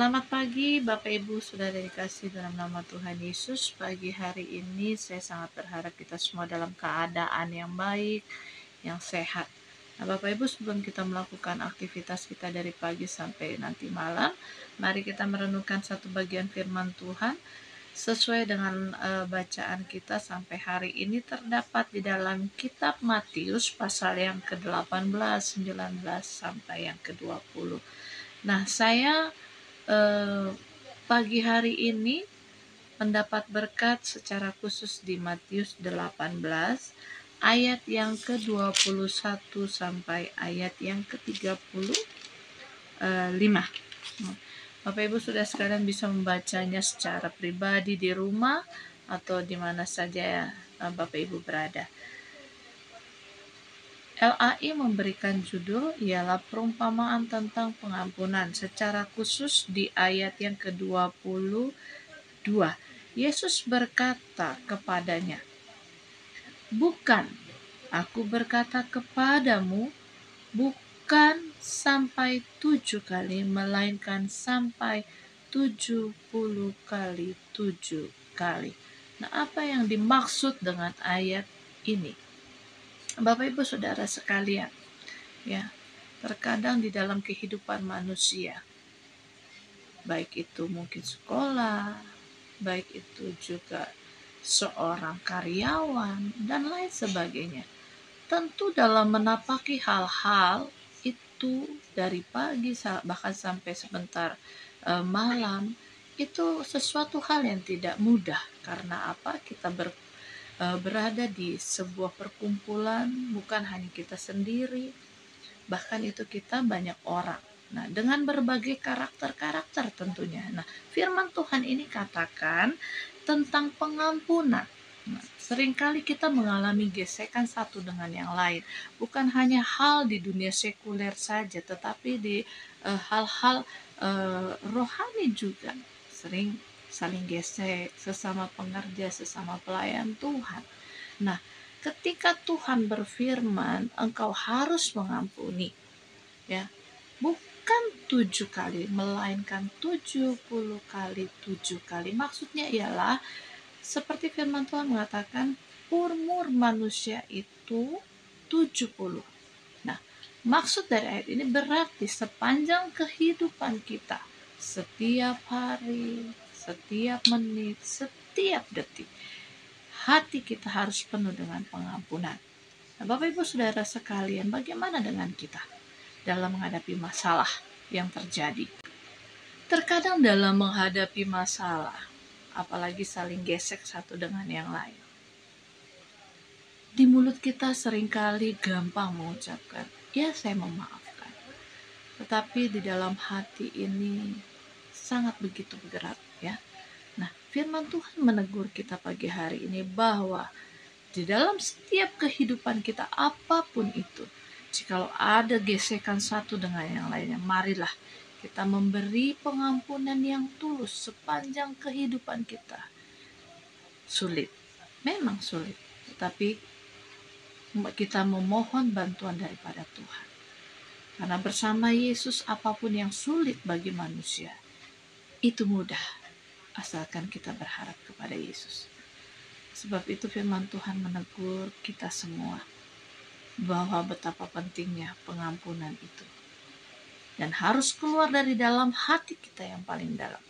Selamat pagi Bapak Ibu Saudara dikasih dalam nama Tuhan Yesus. Pagi hari ini saya sangat berharap kita semua dalam keadaan yang baik, yang sehat. Nah Bapak Ibu, sebelum kita melakukan aktivitas kita dari pagi sampai nanti malam, mari kita merenungkan satu bagian firman Tuhan sesuai dengan bacaan kita sampai hari ini terdapat di dalam kitab Matius pasal yang ke-18, 19 sampai yang ke-20. Nah, saya pagi hari ini mendapat berkat secara khusus di Matius 18 ayat yang ke-21 sampai ayat yang ke-35. Bapak Ibu sudah sekalian bisa membacanya secara pribadi di rumah atau di mana saja Bapak Ibu berada. LAI memberikan judul ialah perumpamaan tentang pengampunan, secara khusus di ayat yang ke-22. Yesus berkata kepadanya, "Bukan, aku berkata kepadamu, bukan sampai 7 kali, melainkan sampai 70 kali 7 kali." Nah, apa yang dimaksud dengan ayat ini? Bapak Ibu Saudara sekalian, ya, terkadang di dalam kehidupan manusia, baik itu mungkin sekolah, baik itu juga seorang karyawan dan lain sebagainya, tentu dalam menapaki hal-hal itu dari pagi bahkan sampai sebentar malam, itu sesuatu hal yang tidak mudah. Karena apa? Kita berada di sebuah perkumpulan, bukan hanya kita sendiri, bahkan itu kita banyak orang. Nah, dengan berbagai karakter-karakter tentunya. Nah, firman Tuhan ini katakan tentang pengampunan. Nah, seringkali kita mengalami gesekan satu dengan yang lain. Bukan hanya hal di dunia sekuler saja, tetapi di hal-hal rohani juga. Sering saling gesek, sesama pengerja, sesama pelayan Tuhan. Nah, ketika Tuhan berfirman, engkau harus mengampuni, ya, bukan 7 kali, melainkan 70 kali 7 kali. Maksudnya ialah, seperti firman Tuhan mengatakan, umur manusia itu 70. Nah, maksud dari ayat ini berarti sepanjang kehidupan kita, setiap hari, setiap menit, setiap detik, hati kita harus penuh dengan pengampunan. Nah, Bapak Ibu Saudara sekalian, bagaimana dengan kita dalam menghadapi masalah yang terjadi? Terkadang dalam menghadapi masalah, apalagi saling gesek satu dengan yang lain, di mulut kita seringkali gampang mengucapkan, ya saya memaafkan. Tetapi di dalam hati ini sangat begitu berat, ya. Nah, firman Tuhan menegur kita pagi hari ini bahwa di dalam setiap kehidupan kita apapun itu, jikalau ada gesekan satu dengan yang lainnya, marilah kita memberi pengampunan yang tulus sepanjang kehidupan kita. Sulit, memang sulit, tetapi kita memohon bantuan daripada Tuhan. Karena bersama Yesus apapun yang sulit bagi manusia, itu mudah, asalkan kita berharap kepada Yesus. Sebab itu firman Tuhan menegur kita semua bahwa betapa pentingnya pengampunan itu. Dan harus keluar dari dalam hati kita yang paling dalam.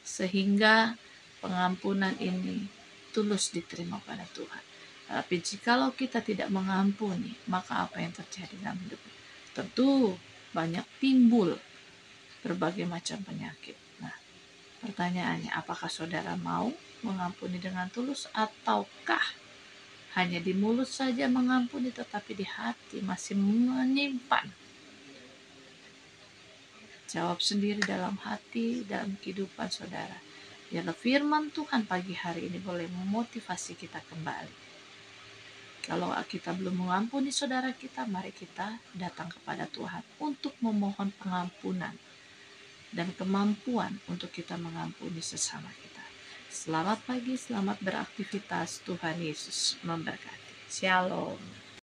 Sehingga pengampunan ini tulus diterima pada Tuhan. Tapi jikalau kita tidak mengampuni, maka apa yang terjadi dalam hidup? Tentu banyak timbul berbagai macam penyakit. Nah, pertanyaannya, apakah saudara mau mengampuni dengan tulus, ataukah hanya di mulut saja mengampuni tetapi di hati masih menyimpan? Jawab sendiri dalam hati, dalam kehidupan saudara. Biarlah firman Tuhan pagi hari ini boleh memotivasi kita kembali. Kalau kita belum mengampuni saudara kita, mari kita datang kepada Tuhan untuk memohon pengampunan dan kemampuan untuk kita mengampuni sesama kita. Selamat pagi, selamat beraktivitas. Tuhan Yesus memberkati. Shalom.